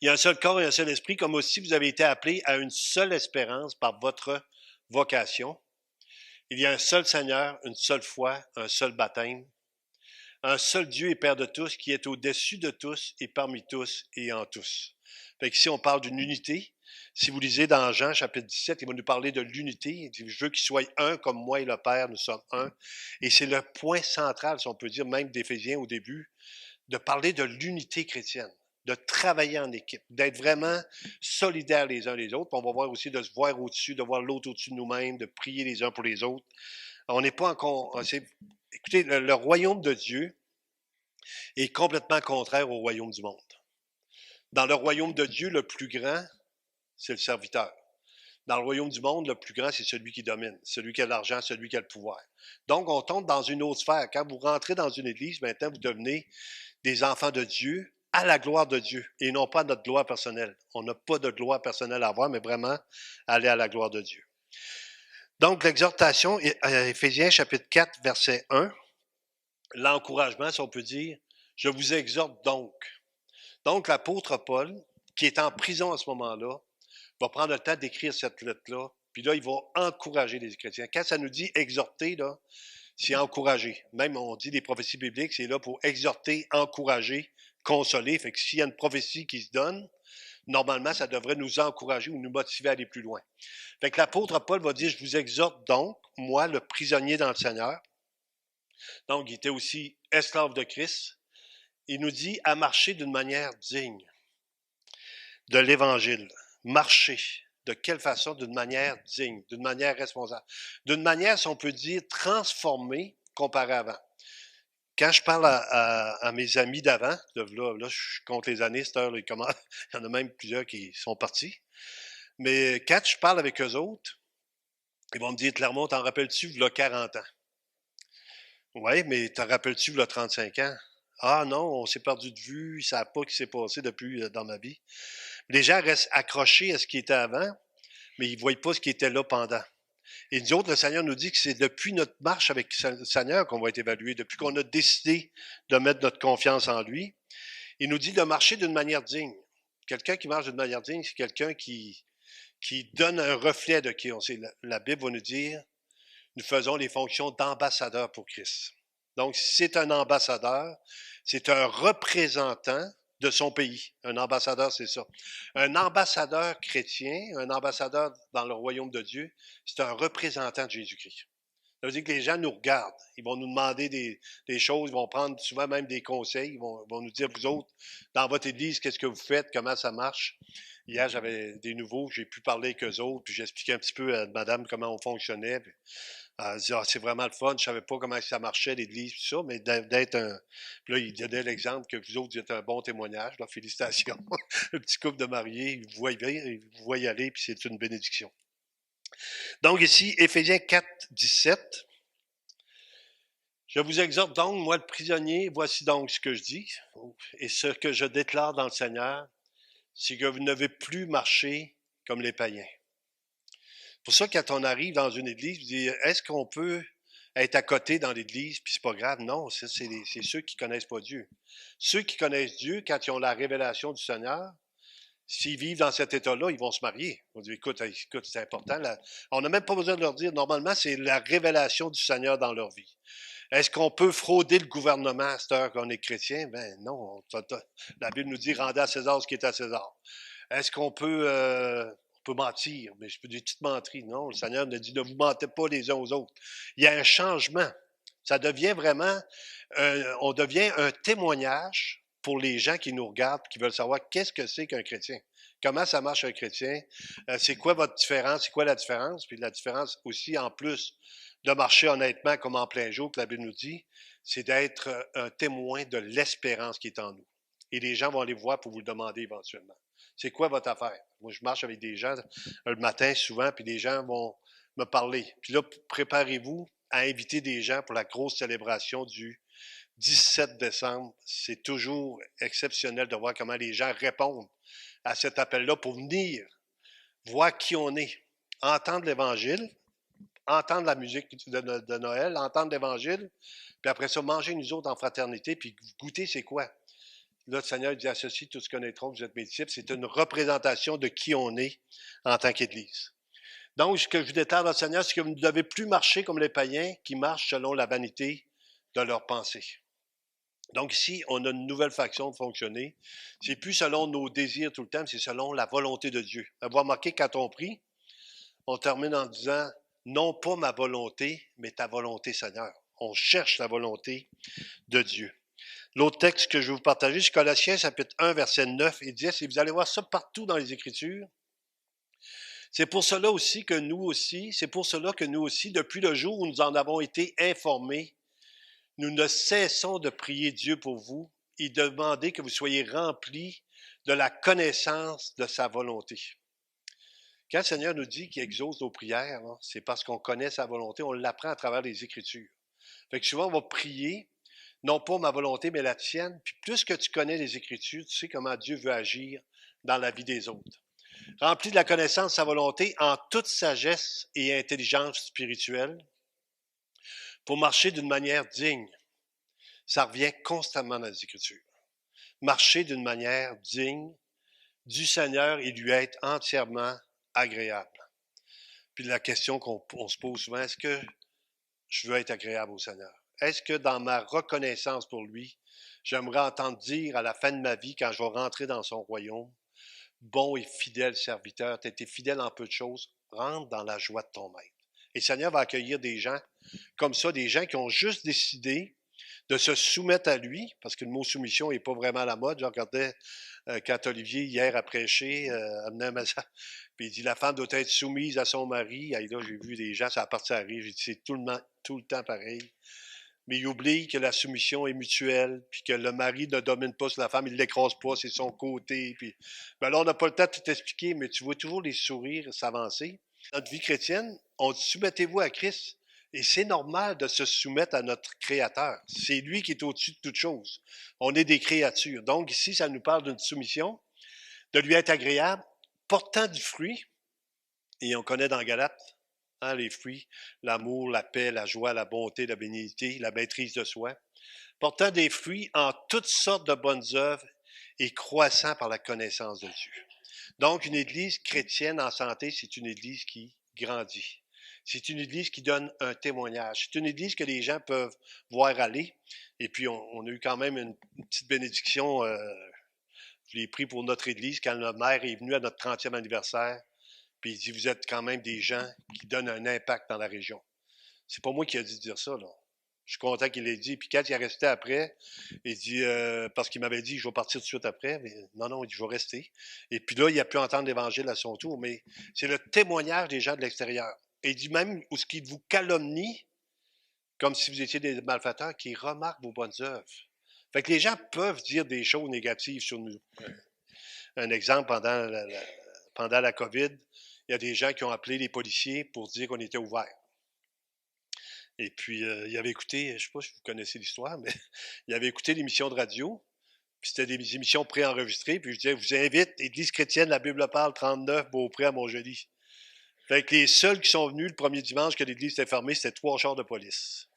Il y a un seul corps et un seul esprit, comme aussi vous avez été appelés à une seule espérance par votre vocation. Il y a un seul Seigneur, une seule foi, un seul baptême, un seul Dieu et Père de tous, qui est au-dessus de tous et parmi tous et en tous. Fait qu'ici, on parle d'une unité. Si vous lisez dans Jean, chapitre 17, il va nous parler de l'unité. Il dit, je veux qu'ils soient un comme moi et le Père, nous sommes un. Et c'est le point central, si on peut dire, même d'Éphésiens au début, de parler de l'unité chrétienne, de travailler en équipe, d'être vraiment solidaires les uns les autres. Puis on va voir aussi de se voir au-dessus, de voir l'autre au-dessus de nous-mêmes, de prier les uns pour les autres. On n'est pas encore... Écoutez, le royaume de Dieu est complètement contraire au royaume du monde. Dans le royaume de Dieu, le plus grand, c'est le serviteur. Dans le royaume du monde, le plus grand, c'est celui qui domine, celui qui a l'argent, celui qui a le pouvoir. Donc, on tombe dans une autre sphère. Quand vous rentrez dans une église, maintenant, vous devenez des enfants de Dieu à la gloire de Dieu et non pas notre gloire personnelle. On n'a pas de gloire personnelle à avoir, mais vraiment aller à la gloire de Dieu. Donc, l'exhortation, Éphésiens chapitre 4, verset 1, l'encouragement, si on peut dire, je vous exhorte donc. Donc, l'apôtre Paul, qui est en prison à ce moment-là, va prendre le temps d'écrire cette lettre-là, puis là, il va encourager les chrétiens. Quand ça nous dit exhorter, là, c'est encourager. Même, on dit des prophéties bibliques, c'est là pour exhorter, encourager, consoler. Fait que s'il y a une prophétie qui se donne, normalement, ça devrait nous encourager ou nous motiver à aller plus loin. Fait que l'apôtre Paul va dire, je vous exhorte donc, moi, le prisonnier dans le Seigneur. Donc, il était aussi esclave de Christ. Il nous dit à marcher d'une manière digne de l'Évangile. Marcher. De quelle façon? D'une manière digne, d'une manière responsable. D'une manière, si on peut dire, transformée comparée à avant. Quand je parle à mes amis d'avant, là, je compte les années, cette heure, il y en a même plusieurs qui sont partis. Mais quand je parle avec eux autres, ils vont me dire, Clermont, t'en rappelles-tu, il y a 40 ans? Oui, mais t'en rappelles-tu, il y a 35 ans? Ah non, on s'est perdu de vue, ils ne savent pas ce qui s'est passé depuis dans ma vie. Les gens restent accrochés à ce qui était avant, mais ils ne voient pas ce qui était là pendant. Et nous autres, le Seigneur nous dit que c'est depuis notre marche avec le Seigneur qu'on va être évalué, depuis qu'on a décidé de mettre notre confiance en lui. Il nous dit de marcher d'une manière digne. Quelqu'un qui marche d'une manière digne, c'est quelqu'un qui donne un reflet de qui on est. La Bible va nous dire, nous faisons les fonctions d'ambassadeur pour Christ. Donc, si c'est un ambassadeur, c'est un représentant de son pays. Un ambassadeur, c'est ça. Un ambassadeur chrétien, un ambassadeur dans le royaume de Dieu, c'est un représentant de Jésus-Christ. Ça veut dire que les gens nous regardent. Ils vont nous demander des choses, ils vont prendre souvent même des conseils, ils vont nous dire, vous autres, dans votre église, qu'est-ce que vous faites, comment ça marche. Hier, j'avais des nouveaux, j'ai pu parler avec eux autres, puis j'expliquais un petit peu à madame comment on fonctionnait. Puis elle disait, ah, c'est vraiment le fun, je savais pas comment ça marchait, l'Église, tout ça, mais d'être un. Puis là, il donnait l'exemple que vous autres, vous êtes un bon témoignage, là, félicitations. Le petit couple de mariés, vous voyez aller, puis c'est une bénédiction. Donc ici, Éphésiens 4, 17. Je vous exhorte donc, moi le prisonnier, voici donc ce que je dis, et ce que je déclare dans le Seigneur, c'est que vous ne devez plus marcher comme les païens. Pour ça, quand on arrive dans une église, vous dites, est-ce qu'on peut être à côté dans l'église, puis c'est pas grave? Non, c'est ceux qui connaissent pas Dieu. Ceux qui connaissent Dieu, quand ils ont la révélation du Seigneur, s'ils vivent dans cet état-là, ils vont se marier. On dit, écoute, c'est important. Là. On n'a même pas besoin de leur dire, normalement, c'est la révélation du Seigneur dans leur vie. Est-ce qu'on peut frauder le gouvernement à cette heure qu'on est chrétien? Ben non. La Bible nous dit, rendez à César ce qui est à César. Est-ce qu'on peut mentir? Mais je peux dire toute menterie. Non, le Seigneur nous dit, ne vous mentez pas les uns aux autres. Il y a un changement. Ça devient vraiment, on devient un témoignage pour les gens qui nous regardent, qui veulent savoir qu'est-ce que c'est qu'un chrétien. Comment ça marche un chrétien? C'est quoi votre différence? C'est quoi la différence? Puis la différence aussi, en plus de marcher honnêtement comme en plein jour, que la Bible nous dit, c'est d'être un témoin de l'espérance qui est en nous. Et les gens vont aller voir pour vous le demander éventuellement. C'est quoi votre affaire? Moi, je marche avec des gens le matin souvent, puis les gens vont me parler. Puis là, préparez-vous à inviter des gens pour la grosse célébration du 17 décembre. C'est toujours exceptionnel de voir comment les gens répondent à cet appel-là pour venir voir qui on est, entendre l'Évangile, entendre la musique de Noël, entendre l'Évangile, puis après ça, manger nous autres en fraternité, puis goûter c'est quoi. Là, le Seigneur dit à ceci, tous connaîtront que vous êtes mes disciples. C'est une représentation de qui on est en tant qu'Église. Donc, ce que je vous déclare dans le Seigneur, c'est que vous ne devez plus marcher comme les païens qui marchent selon la vanité de leurs pensées. Donc ici, on a une nouvelle façon de fonctionner. C'est plus selon nos désirs tout le temps, c'est selon la volonté de Dieu. Vous remarquez, quand on prie, on termine en disant, non pas ma volonté, mais ta volonté, Seigneur. On cherche la volonté de Dieu. L'autre texte que je vais vous partager, c'est Colossiens, chapitre 1, verset 9 et 10, et vous allez voir ça partout dans les Écritures. C'est pour cela aussi, depuis le jour où nous en avons été informés, nous ne cessons de prier Dieu pour vous et demander que vous soyez remplis de la connaissance de sa volonté. Quand le Seigneur nous dit qu'il exauce nos prières, c'est parce qu'on connaît sa volonté, on l'apprend à travers les Écritures. Fait que souvent, on va prier, non pas ma volonté, mais la tienne. Puis plus que tu connais les Écritures, tu sais comment Dieu veut agir dans la vie des autres. Rempli de la connaissance de sa volonté en toute sagesse et intelligence spirituelle pour marcher d'une manière digne. Ça revient constamment dans les Écritures. Marcher d'une manière digne du Seigneur et lui être entièrement agréable. Puis la question qu'on se pose souvent, est-ce que je veux être agréable au Seigneur? Est-ce que dans ma reconnaissance pour lui, j'aimerais entendre dire à la fin de ma vie, quand je vais rentrer dans son royaume, bon et fidèle serviteur, tu as été fidèle en peu de choses, rentre dans la joie de ton maître. Et le Seigneur va accueillir des gens comme ça, des gens qui ont juste décidé de se soumettre à lui, parce que le mot soumission n'est pas vraiment à la mode. Je regardais quand Olivier, hier, a prêché, amenait un message, puis il dit, la femme doit être soumise à son mari. Et là, j'ai vu des gens, ça a parti à rire, j'ai dit, c'est tout le temps pareil. Mais il oublie que la soumission est mutuelle, puis que le mari ne domine pas sur la femme, il ne l'écrase pas, c'est son côté. Puis... Ben là, on n'a pas le temps de tout expliquer, mais tu vois toujours les sourires s'avancer. Notre vie chrétienne, on dit, soumettez-vous à Christ. Et c'est normal de se soumettre à notre Créateur. C'est lui qui est au-dessus de toute chose. On est des créatures. Donc ici, ça nous parle d'une soumission, de lui être agréable, portant du fruit. Et on connaît dans Galates, les fruits, l'amour, la paix, la joie, la bonté, la bénignité, la maîtrise de soi. Portant des fruits en toutes sortes de bonnes œuvres et croissant par la connaissance de Dieu. Donc, une église chrétienne en santé, c'est une église qui grandit. C'est une église qui donne un témoignage. C'est une église que les gens peuvent voir aller. Et puis, on a eu quand même une petite bénédiction. Je l'ai pris pour notre église quand le maire est venu à notre 30e anniversaire. Puis il dit, vous êtes quand même des gens qui donnent un impact dans la région. C'est pas moi qui ai dit de dire ça, là. Je suis content qu'il l'ait dit. Puis quand il est resté après, il dit, parce qu'il m'avait dit, je vais partir tout de suite après. Mais non, non, il dit, je vais rester. Et puis là, il a pu entendre l'Évangile à son tour. Mais c'est le témoignage des gens de l'extérieur. Et il dit même, où ce qui vous calomnie, comme si vous étiez des malfaiteurs, qui remarquent vos bonnes œuvres. Fait que les gens peuvent dire des choses négatives sur nous. Un exemple, pendant la COVID, il y a des gens qui ont appelé les policiers pour dire qu'on était ouvert. Et puis, il avait écouté, je ne sais pas si vous connaissez l'histoire, mais il avait écouté l'émission de radio, puis c'était des émissions préenregistrées, puis je disais, je vous invite, Église chrétienne, la Bible parle, 39, Beaupré à Montjoly. Fait que les seuls qui sont venus le premier dimanche que l'église était fermée, c'était 3 chars de police.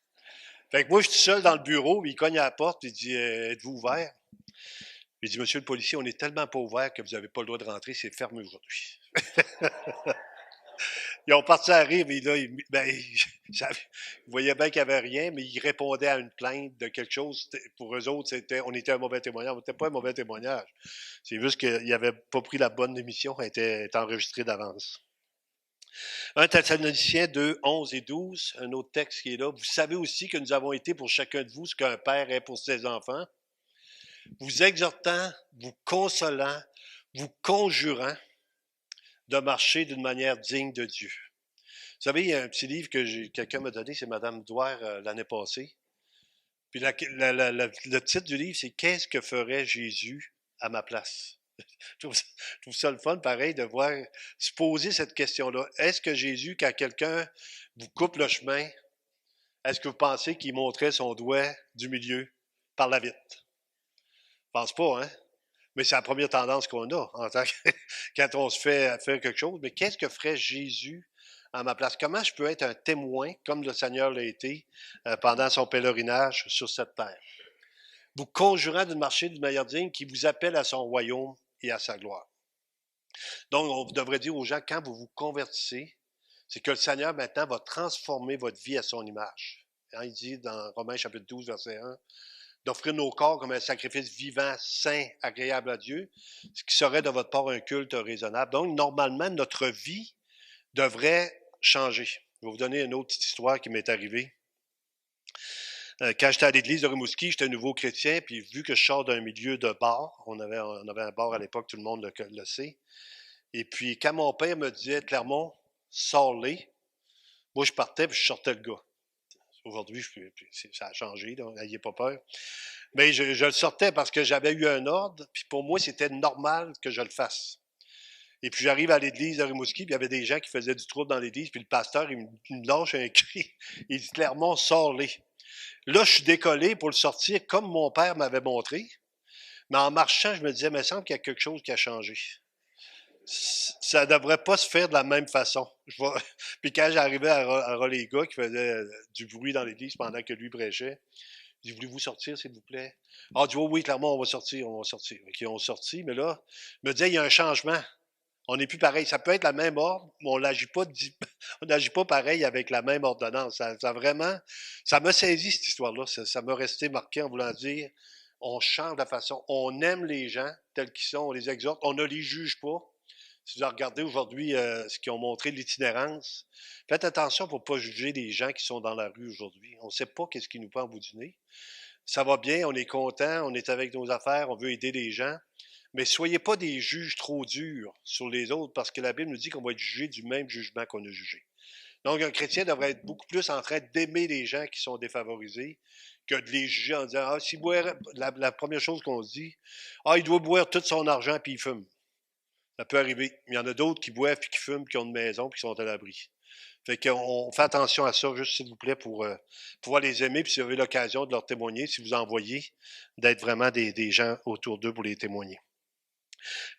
Fait que moi, je suis seul dans le bureau, puis il cogne à la porte, puis il dit, êtes-vous ouvert? Il dit, monsieur le policier, on est tellement pas ouvert que vous n'avez pas le droit de rentrer, c'est fermé aujourd'hui. Ils ont parti à rire, mais là, ils voyaient bien qu'il n'y avait rien, mais ils répondaient à une plainte de quelque chose. Pour eux autres, on était un mauvais témoignage. On n'était pas un mauvais témoignage. C'est juste qu'ils n'avaient pas pris la bonne émission, elle était enregistrée d'avance. 1 Thessaloniciens 2, 11 et 12, un autre texte qui est là. Vous savez aussi que nous avons été pour chacun de vous ce qu'un père est pour ses enfants, vous exhortant, vous consolant, vous conjurant de marcher d'une manière digne de Dieu. Vous savez, il y a un petit livre que quelqu'un m'a donné, c'est Madame Douard l'année passée. Puis le titre du livre, c'est Qu'est-ce que ferait Jésus à ma place? Je trouve ça le fun, pareil, de voir, se poser cette question-là. Est-ce que Jésus, quand quelqu'un vous coupe le chemin, est-ce que vous pensez qu'il montrait son doigt du milieu par la vitre? Je pense pas, hein? Mais c'est la première tendance qu'on a en tant que, quand on se fait faire quelque chose. Mais qu'est-ce que ferait Jésus à ma place? Comment je peux être un témoin, comme le Seigneur l'a été pendant son pèlerinage sur cette terre? Vous conjurant d'une marché d'une manière digne qui vous appelle à son royaume et à sa gloire. Donc, on devrait dire aux gens, quand vous vous convertissez, c'est que le Seigneur, maintenant, va transformer votre vie à son image. Hein, il dit dans Romains chapitre 12, verset 1, d'offrir nos corps comme un sacrifice vivant, saint, agréable à Dieu, ce qui serait de votre part un culte raisonnable. Donc, normalement, notre vie devrait changer. Je vais vous donner une autre petite histoire qui m'est arrivée. Quand j'étais à l'église de Rimouski, j'étais un nouveau chrétien, puis vu que je sors d'un milieu de bar, on avait un bar à l'époque, tout le monde le sait, et puis quand mon père me disait, Clermont, sors-les, moi je partais, puis je sortais le gars. Aujourd'hui, ça a changé, n'ayez pas peur. Mais je le sortais parce que j'avais eu un ordre, puis pour moi, c'était normal que je le fasse. Et puis j'arrive à l'église de Rimouski, puis il y avait des gens qui faisaient du trouble dans l'église, puis le pasteur, il me lâche un cri. Il dit, Clermont, sors-les. Là, je suis décollé pour le sortir comme mon père m'avait montré. Mais en marchant, je me disais, il me semble qu'il y a quelque chose qui a changé. Ça ne devrait pas se faire de la même façon. Puis quand j'arrivais à Roléga, qui faisait du bruit dans l'église pendant que lui prêchait, je dis, voulez-vous sortir, s'il vous plaît? Ah, tu vois, oui, clairement, on va sortir. OK, on sortit, mais là, je me disais, il y a un changement. On n'est plus pareil. Ça peut être la même ordre, mais on n'agit pas pareil avec la même ordonnance. Ça m'a saisi cette histoire-là. Ça m'a resté marqué en voulant dire, on change la façon. On aime les gens tels qu'ils sont, on les exhorte, on ne les juge pas. Si vous regardez aujourd'hui ce qu'ils ont montré de l'itinérance, faites attention pour ne pas juger les gens qui sont dans la rue aujourd'hui. On ne sait pas qu'est-ce qui nous prend au bout du nez. Ça va bien, on est content, on est avec nos affaires, on veut aider les gens. Mais soyez pas des juges trop durs sur les autres, parce que la Bible nous dit qu'on va être jugé du même jugement qu'on a jugé. Donc, un chrétien devrait être beaucoup plus en train d'aimer les gens qui sont défavorisés que de les juger en disant, ah, s'il boirait, la première chose qu'on se dit, ah, il doit boire tout son argent puis il fume. Ça peut arriver. Il y en a d'autres qui boivent puis qui fument, qui ont une maison puis qui sont à l'abri. Fait qu'on fait attention à ça, juste s'il vous plaît, pour pouvoir les aimer, puis si vous avez l'occasion de leur témoigner, si vous en voyez, d'être vraiment des gens autour d'eux pour les témoigner.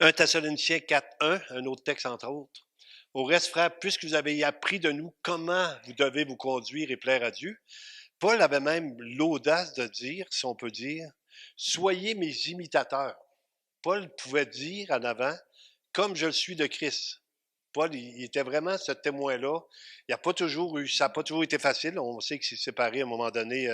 1 Thessaloniciens 4, 1, un autre texte entre autres. Au reste, frères, puisque vous avez appris de nous comment vous devez vous conduire et plaire à Dieu, Paul avait même l'audace de dire, si on peut dire, soyez mes imitateurs. Paul pouvait dire en avant, comme je le suis de Christ. Paul, il était vraiment ce témoin-là. Ça n'a pas toujours été facile. On sait qu'il s'est séparé à un moment donné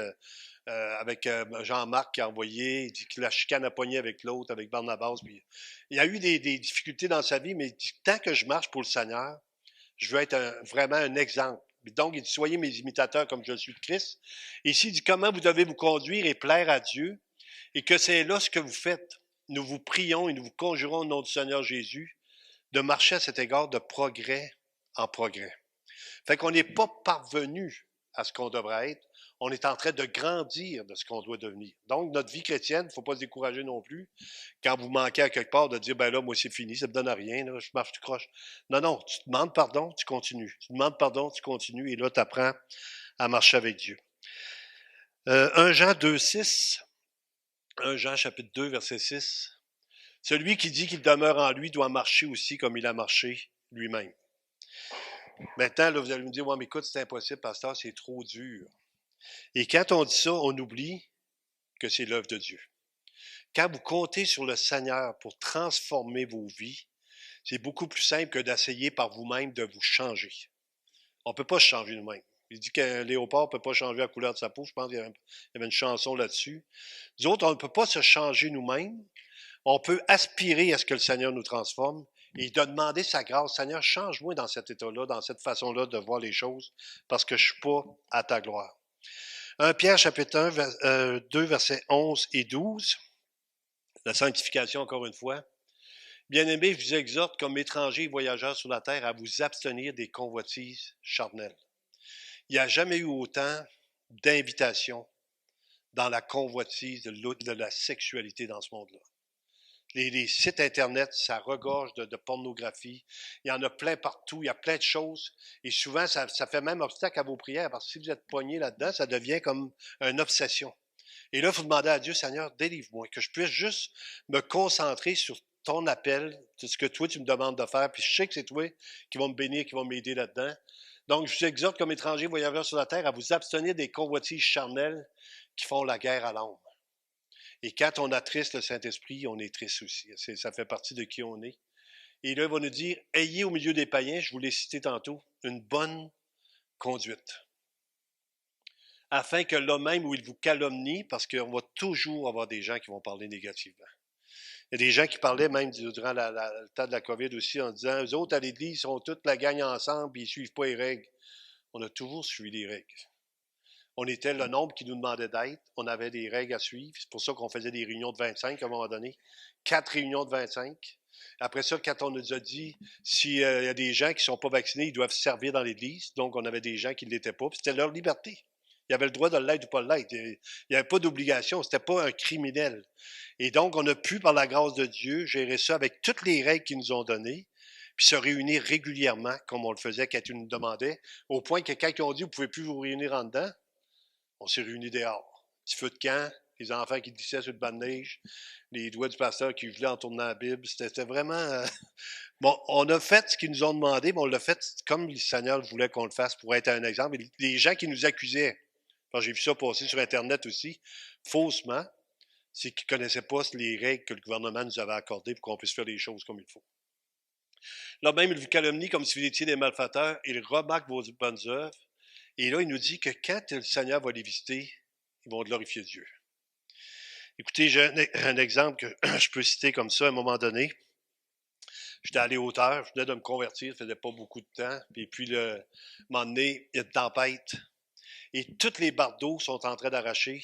avec Jean-Marc qui a envoyé, il dit que la chicane a pogné avec l'autre, avec Barnabas. Puis, il y a eu des difficultés dans sa vie, mais il dit, tant que je marche pour le Seigneur, je veux être vraiment un exemple. Donc, il dit, soyez mes imitateurs comme je suis de Christ. Et ici, il dit, comment vous devez vous conduire et plaire à Dieu, et que c'est là ce que vous faites. Nous vous prions et nous vous conjurons au nom du Seigneur Jésus de marcher à cet égard de progrès en progrès. Fait qu'on n'est pas parvenu à ce qu'on devrait être. On est en train de grandir de ce qu'on doit devenir. Donc, notre vie chrétienne, il ne faut pas se décourager non plus. Quand vous manquez à quelque part, de dire, ben là, moi, c'est fini, ça ne me donne rien, là, je marche, tu croches. Non, non, tu demandes pardon, tu continues. Tu demandes pardon, tu continues, et là, tu apprends à marcher avec Dieu. 1 Jean 2, 6, 1 Jean chapitre 2, verset 6. Celui qui dit qu'il demeure en lui doit marcher aussi comme il a marché lui-même. Maintenant, là, vous allez me dire, ouais, mais écoute, c'est impossible, pasteur, c'est trop dur. Et quand on dit ça, on oublie que c'est l'œuvre de Dieu. Quand vous comptez sur le Seigneur pour transformer vos vies, c'est beaucoup plus simple que d'essayer par vous-même de vous changer. On ne peut pas se changer nous-mêmes. Il dit qu'un léopard ne peut pas changer la couleur de sa peau. Je pense qu'il y avait une chanson là-dessus. Nous autres, on ne peut pas se changer nous-mêmes. On peut aspirer à ce que le Seigneur nous transforme et de demander sa grâce. Seigneur, change-moi dans cet état-là, dans cette façon-là de voir les choses, parce que je ne suis pas à ta gloire. 1 Pierre chapitre 2, versets 11 et 12. La sanctification, encore une fois. Bien-aimés, je vous exhorte comme étrangers et voyageurs sur la terre à vous abstenir des convoitises charnelles. Il n'y a jamais eu autant d'invitations dans la convoitise de la sexualité dans ce monde-là. Les sites Internet, ça regorge de pornographie. Il y en a plein partout, il y a plein de choses. Et souvent, ça fait même obstacle à vos prières, parce que si vous êtes poigné là-dedans, ça devient comme une obsession. Et là, il faut demander à Dieu, Seigneur, délivre-moi, que je puisse juste me concentrer sur ton appel, sur ce que toi, tu me demandes de faire, puis je sais que c'est toi qui vas me bénir, qui vas m'aider là-dedans. Donc, je vous exhorte comme étrangers voyageurs sur la terre à vous abstenir des convoitises charnelles qui font la guerre à l'âme. Et quand on attriste le Saint-Esprit, on est triste aussi. Ça fait partie de qui on est. Et là, il va nous dire, ayez au milieu des païens, je vous l'ai cité tantôt, une bonne conduite. Afin que là même où il vous calomnie, parce qu'on va toujours avoir des gens qui vont parler négativement. Il y a des gens qui parlaient même durant le temps de la COVID aussi en disant, eux autres à l'Église, ils sont toute la gang ensemble et ils ne suivent pas les règles. On a toujours suivi les règles. On était le nombre qui nous demandait d'être. On avait des règles à suivre. C'est pour ça qu'on faisait des réunions de 25 à un moment donné. 4 réunions de 25. Après ça, quand on nous a dit s'il y a des gens qui ne sont pas vaccinés, ils doivent servir dans l'Église. Donc, on avait des gens qui ne l'étaient pas. Puis c'était leur liberté. Il y avait le droit de l'être ou pas l'être. Il n'y avait pas d'obligation. Ce n'était pas un criminel. Et donc, on a pu, par la grâce de Dieu, gérer ça avec toutes les règles qu'ils nous ont données, puis se réunir régulièrement, comme on le faisait quand ils nous demandaient, au point que quand ils ont dit « vous ne pouvez plus vous réunir en dedans », on s'est réunis dehors. Petit feu de camp, les enfants qui glissaient sur le banc de neige, les doigts du pasteur qui gelaient en tournant la Bible. C'était vraiment... Bon, on a fait ce qu'ils nous ont demandé, mais on l'a fait comme le Seigneur voulait qu'on le fasse pour être un exemple. Et les gens qui nous accusaient, j'ai vu ça passer sur Internet aussi, faussement, c'est qu'ils ne connaissaient pas les règles que le gouvernement nous avait accordées pour qu'on puisse faire les choses comme il faut. Là même, il vous calomnie comme si vous étiez des malfaiteurs, il remarque vos bonnes œuvres, et là, il nous dit que quand le Seigneur va les visiter, ils vont glorifier Dieu. Écoutez, j'ai un exemple que je peux citer comme ça à un moment donné. J'étais à Léhauteur, je venais de me convertir, ça faisait pas beaucoup de temps. Et puis, un moment donné, il y a une tempête. Et toutes les bardeaux sont en train d'arracher.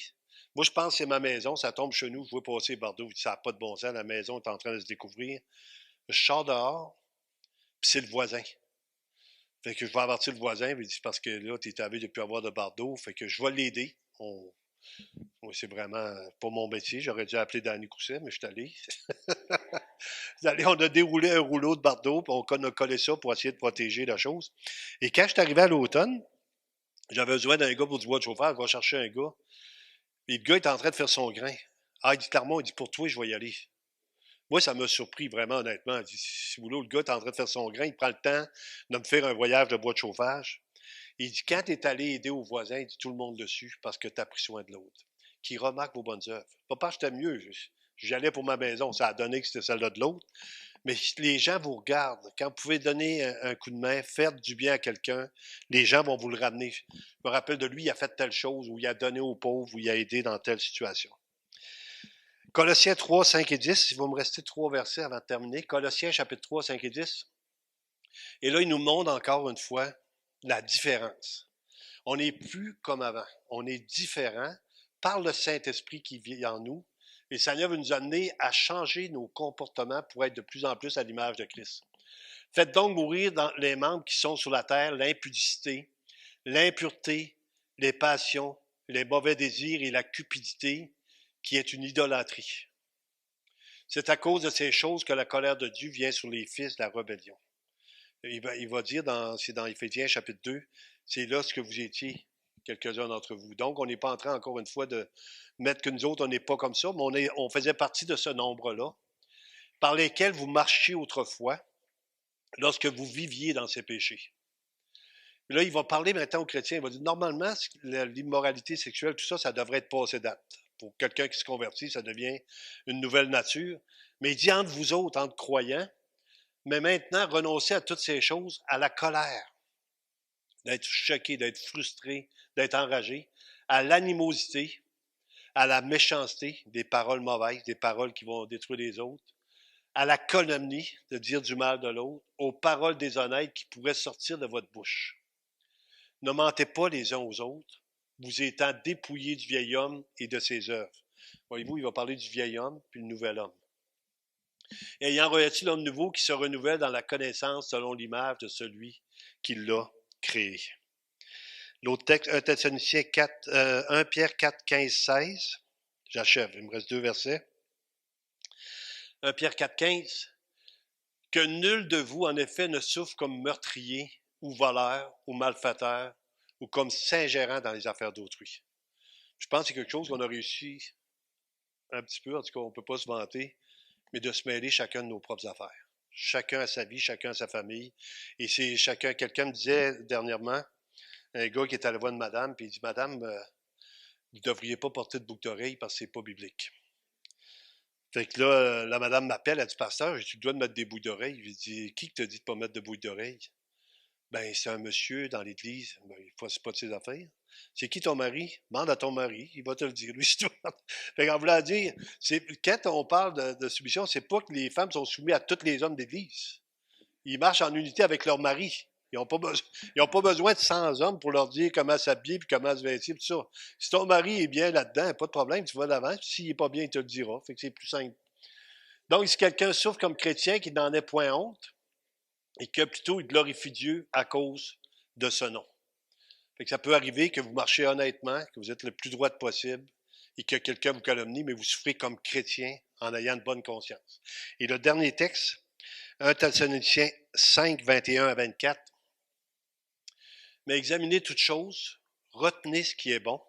Moi, je pense que c'est ma maison, ça tombe chez nous, je vois passer les bardeaux, ça n'a pas de bon sens, la maison est en train de se découvrir. Je sors dehors, puis c'est le voisin. Fait que je vais avertir le voisin, il dit parce que là, tu es aveugle de plus avoir de bardeau. Fait que je vais l'aider. C'est vraiment pas mon métier. J'aurais dû appeler Danny Cousset, mais je suis allé. On a déroulé un rouleau de bardeau, puis on a collé ça pour essayer de protéger la chose. Et quand je suis arrivé à l'automne, j'avais besoin d'un gars pour du bois de chauffage. Je vais chercher un gars. Et le gars est en train de faire son grain. Ah, il dit clairement, il dit pour toi, je vais y aller. Moi, ça m'a surpris vraiment, honnêtement. Il dit, si vous voulez, le gars est en train de faire son grain, il prend le temps de me faire un voyage de bois de chauffage. Il dit, quand tu es allé aider aux voisins, il dit tout le monde dessus parce que tu as pris soin de l'autre. Qui remarque vos bonnes œuvres. Pas parce que j'étais mieux. J'allais pour ma maison, ça a donné que c'était celle-là de l'autre. Mais les gens vous regardent. Quand vous pouvez donner un coup de main, faire du bien à quelqu'un, les gens vont vous le ramener. Je me rappelle de lui, il a fait telle chose, ou il a donné aux pauvres, ou il a aidé dans telle situation. Colossiens 3, 5 et 10, il va me rester 3 versets avant de terminer. Colossiens chapitre 3, 5 et 10. Et là, il nous montre encore une fois la différence. On n'est plus comme avant. On est différent par le Saint-Esprit qui vit en nous. Et le Seigneur veut nous amener à changer nos comportements pour être de plus en plus à l'image de Christ. Faites donc mourir dans les membres qui sont sur la terre l'impudicité, l'impureté, les passions, les mauvais désirs et la cupidité, qui est une idolâtrie. C'est à cause de ces choses que la colère de Dieu vient sur les fils de la rébellion. Il va dire, c'est dans Éphésiens chapitre 2, c'est là ce que vous étiez, quelques-uns d'entre vous. Donc, on n'est pas en train, encore une fois, de mettre que nous autres, on n'est pas comme ça, mais on faisait partie de ce nombre-là, par lesquels vous marchiez autrefois, lorsque vous viviez dans ces péchés. Là, il va parler maintenant aux chrétiens. Il va dire, normalement, l'immoralité sexuelle, tout ça, ça devrait être passé date. Pour quelqu'un qui se convertit, ça devient une nouvelle nature. Mais il dit entre vous autres, entre croyants, mais maintenant, renoncez à toutes ces choses, à la colère, d'être choqué, d'être frustré, d'être enragé, à l'animosité, à la méchanceté, des paroles mauvaises, des paroles qui vont détruire les autres, à la calomnie, de dire du mal de l'autre, aux paroles déshonnêtes qui pourraient sortir de votre bouche. Ne mentez pas les uns aux autres, vous étant dépouillés du vieil homme et de ses œuvres. Voyez-vous, il va parler du vieil homme puis le nouvel homme. Et ayant revêtu l'homme nouveau qui se renouvelle dans la connaissance selon l'image de celui qui l'a créé. L'autre texte, 1 Pierre 4, 15, 16. J'achève, il me reste 2 versets. 1 Pierre 4, 15. Que nul de vous, en effet, ne souffre comme meurtrier, ou voleur, ou malfaiteur, ou comme s'ingérant dans les affaires d'autrui. Je pense que c'est quelque chose qu'on a réussi un petit peu, en tout cas, on ne peut pas se vanter, mais de se mêler chacun de nos propres affaires. Chacun a sa vie, chacun a sa famille. Et c'est chacun, quelqu'un me disait dernièrement, un gars qui est allé voir une madame, puis il dit, Madame, vous ne devriez pas porter de boucle d'oreille parce que c'est pas biblique. Fait que là, la madame m'appelle, elle dit, Pasteur, tu dois de mettre des boucles d'oreille. Je lui dis, qui t'a dit de pas mettre de boucles d'oreille? Ben, c'est un monsieur dans l'église. Ben, c'est pas de ses affaires. C'est qui ton mari? Demande à ton mari, il va te le dire, lui, c'est toi. Fait qu'en voulant dire, quand on parle de soumission, c'est pas que les femmes sont soumises à tous les hommes d'église. Ils marchent en unité avec leur mari. Ils n'ont pas besoin de 100 hommes pour leur dire comment s'habiller puis comment se vêtir, tout ça. Si ton mari est bien là-dedans, pas de problème, tu vas d'avant. S'il n'est pas bien, il te le dira. Fait que c'est plus simple. Donc, si quelqu'un souffre comme chrétien, qu'il n'en ait point honte, et que plutôt il glorifie Dieu à cause de ce nom. Fait que ça peut arriver que vous marchez honnêtement, que vous êtes le plus droit possible, et que quelqu'un vous calomnie, mais vous souffrez comme chrétien en ayant une bonne conscience. Et le dernier texte, 1 Thessaloniciens 5, 21 à 24. Mais examinez toutes choses, retenez ce qui est bon,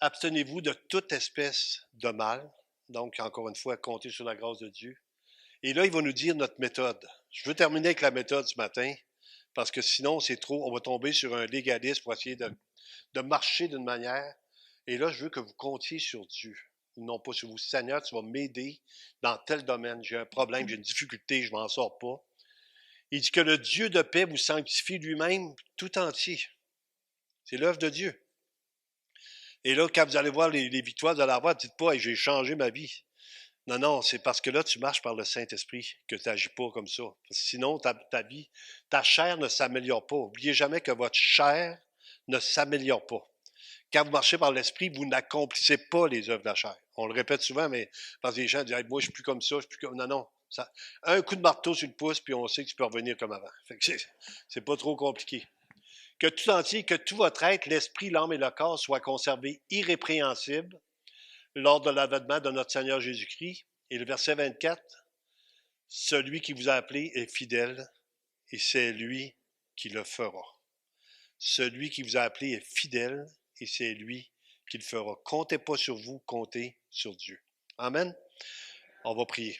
abstenez-vous de toute espèce de mal. Donc, encore une fois, comptez sur la grâce de Dieu. Et là, il va nous dire notre méthode. Je veux terminer avec la méthode ce matin, parce que sinon, c'est trop, on va tomber sur un légalisme pour essayer de marcher d'une manière. Et là, je veux que vous comptiez sur Dieu, non pas sur vous. Seigneur, tu vas m'aider dans tel domaine. J'ai un problème, j'ai une difficulté, je ne m'en sors pas. Il dit que le Dieu de paix vous sanctifie lui-même tout entier. C'est l'œuvre de Dieu. Et là, quand vous allez voir les victoires, vous allez avoir, dites pas, hey, j'ai changé ma vie. Non, non, c'est parce que là, tu marches par le Saint-Esprit que tu n'agis pas comme ça. Sinon, ta vie, ta chair ne s'améliore pas. N'oubliez jamais que votre chair ne s'améliore pas. Quand vous marchez par l'Esprit, vous n'accomplissez pas les œuvres de la chair. On le répète souvent, mais parce que les gens disent, hey, moi, je suis plus comme ça, je suis plus comme... Non, non. Un coup de marteau sur le pouce, puis on sait que tu peux revenir comme avant. Fait que c'est pas trop compliqué. Que tout entier, que tout votre être, l'esprit, l'âme et le corps soient conservés irrépréhensibles lors de l'avènement de notre Seigneur Jésus-Christ. Et le verset 24, celui qui vous a appelé est fidèle et c'est lui qui le fera. Celui qui vous a appelé est fidèle et c'est lui qui le fera. Comptez pas sur vous, comptez sur Dieu. Amen. On va prier.